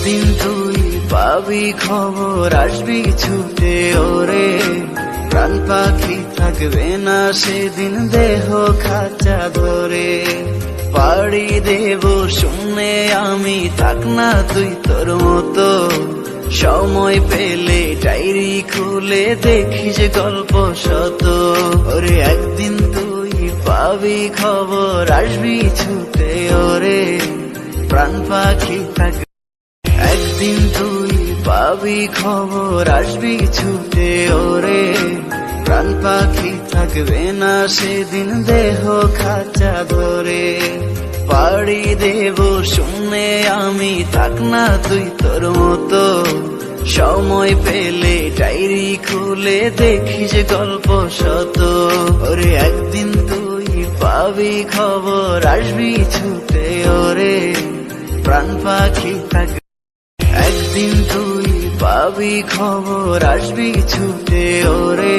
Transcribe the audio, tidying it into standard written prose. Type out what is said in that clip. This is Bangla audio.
একদিন তুই পাবি খবর, আসবি ছুটে ওরে। প্রাণ পাখি থাকবে না সেদিন দেহ খাঁচা ধরে। পাড়ি দেব শুনে আমি, থাক না তুই তোর মতো। সময় পেলে ডায়েরি খুলে দেখিস গল্প শত। ওরে একদিন তুই পাবি খবর, আসবি ছুটে ওরে। প্রাণ পাখি থাকবে, একদিন তুই পাবি খবর, আসবি ছুটে ওরে। প্রাণ পাখি থাকবে না সেদিন দেহ খাঁচা ধরে। পাড়ি দেব শুনে আমি, থাক না তুই তোর মতো। সময় পেলে ডায়েরি খুলে দেখিস গল্প শত। ওরে একদিন তুই পাবি খবর, আসবি ছুটে ওরে। প্রাণ পাখি থাকবে, একদিন তুই পাবি খবর, আসবি ছুটে ওরে।